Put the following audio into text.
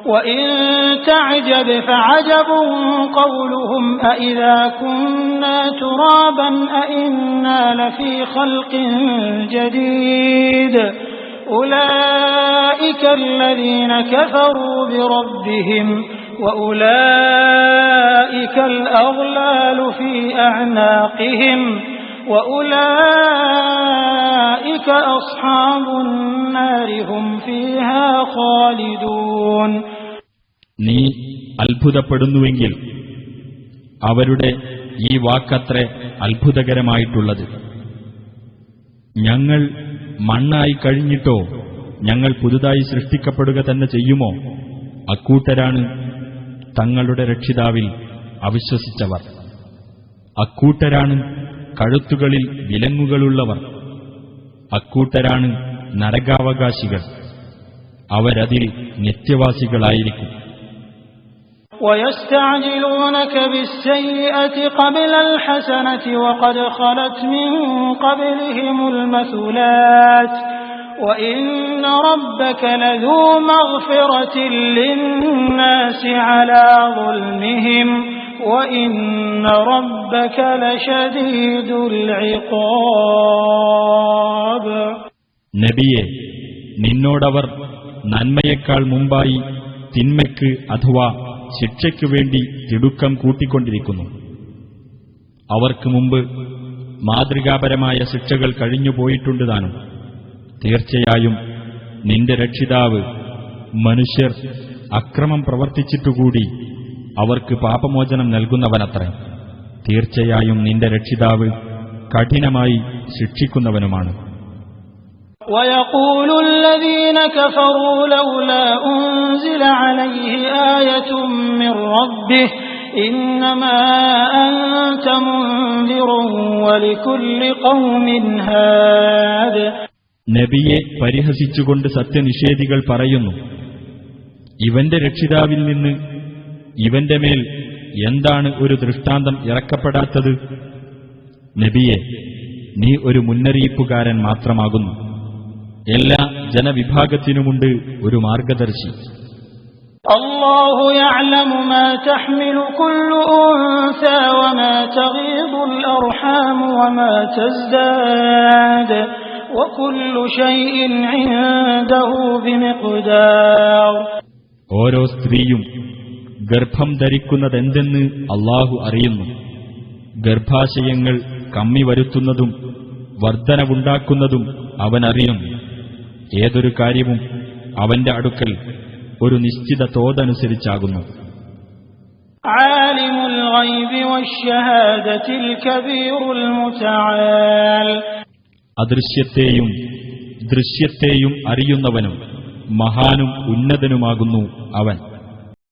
وَإِن تَعْجَبْ فَعَجَبٌ قَوْلُهُمْ أَإِذَا كُنَّا تُرَابًا أَإِنَّا لَفِي خَلْقٍ جَدِيدِ أُولَئِكَ الَّذِينَ كَفَرُوا بِرَبِّهِمْ وَأُولَئِكَ الْأَغْلَالُ فِي أَعْنَاقِهِمْ وَأُولَئِكَ أَصْحَابُ النَّارِ هُمْ فِيهَا خَالِدُونَ. നീ അത്ഭുതപ്പെടുന്നുവെങ്കിൽ അവരുടെ ഈ വാക്കത്രേ അത്ഭുതകരമായിട്ടുള്ളത്. ഞങ്ങൾ മണ്ണായി കഴിഞ്ഞിട്ടോ ഞങ്ങൾ പുതുതായി സൃഷ്ടിക്കപ്പെടുക തന്നെ ചെയ്യുമോ? അക്കൂട്ടരാണ് തങ്ങളുടെ രക്ഷിതാവിൽ അവിശ്വസിച്ചവർ. അക്കൂട്ടരാണ് കഴുത്തുകളിൽ വിലങ്ങുകളുള്ളവർ. അക്കൂട്ടരാണ് നരകാവകാശികൾ. അവരതിൽ നിത്യവാസികളായിരിക്കും. وَيَسْتَعْجِلُونَكَ بِالسَّيِّئَةِ قَبْلَ الْحَسَنَةِ وَقَدْ خَلَتْ مِن قَبْلِهِمُ الْمَثُلَاتُ وَإِنَّ رَبَّكَ لَذُو مَغْفِرَةٍ لِّلنَّاسِ عَلَى ظُلْمِهِمْ وَإِنَّ رَبَّكَ لَشَدِيدُ الْعِقَابِ. നബിയെ, നിന്നോടവർ നന്മയേക്കാൾ മുമ്പായി തിന്മയ്ക്ക് അഥവാ ശിക്ഷയ്ക്കു വേണ്ടി തിടുക്കം കൂട്ടിക്കൊണ്ടിരിക്കുന്നു. അവർക്ക് മുമ്പ് മാതൃകാപരമായ ശിക്ഷകൾ കഴിഞ്ഞുപോയിട്ടുണ്ട് താനും. തീർച്ചയായും നിന്റെ രക്ഷിതാവ് മനുഷ്യർ അക്രമം പ്രവർത്തിച്ചിട്ടുകൂടി അവർക്ക് പാപമോചനം നൽകുന്നവനത്രേ. തീർച്ചയായും നിന്റെ രക്ഷിതാവ് കഠിനമായി ശിക്ഷിക്കുന്നവനുമാണ്. وَيَقُولُ الَّذِينَ كَفَرُوا لَوْلَا أُنزِلَ عَلَيْهِ آيَةٌ مِّن رَّبِّهِ إِنَّمَا أَنتَ مُنذِرٌ وَلِكُلِّ قَوْمٍ هَادٍ. നബിയെ പരിഹസിച്ചുകൊണ്ട് സത്യനിഷേധികൾ പറയുന്നു, ഇവന്റെ രക്ഷിതാവിൽ നിന്ന് ഇവന്റെ മേൽ എന്താണ് ഒരു ദൃഷ്ടാന്തം ഇറക്കപ്പെടാത്തത്? നബിയെ, നീ ഒരു മുന്നറിയിപ്പുകാരൻ മാത്രമാകുന്നു. എല്ലാ ജനവിഭാഗത്തിനുമുണ്ട് ഒരു മാർഗദർശി. അല്ലാഹു യഅലമു മാ തഹ്മിലു കുല്ലു ഉൻസാ വമാ തഗീദു അൽഅർഹാം വമാ തസ്ദാദ് വകുല്ലു ശൈഇൻ ഇൻദഹു ബിമിഖ്ദാർ. ഓരോ സ്ത്രീയും ഗർഭം ധരിക്കുന്നതെന്തെന്ന് അല്ലാഹു അറിയുന്നു. ഗർഭാശയങ്ങൾ കമ്മി വരുത്തുന്നതും വർധനവുണ്ടാക്കുന്നതും അവൻ അറിയുന്നു. ഏതൊരു കാര്യവും അവന്റെ അടുക്കൽ ഒരു നിശ്ചിത തോതനുസരിച്ചാകുന്നു. ആലിമുൽ ഗൈബി വശ്ശഹാദത്തിൽ കബീറുൽ മുതആൽ. അദൃശ്യത്തെയും ദൃശ്യത്തെയും അറിയുന്നവനും മഹാനും ഉന്നതനുമാകുന്നു അവൻ.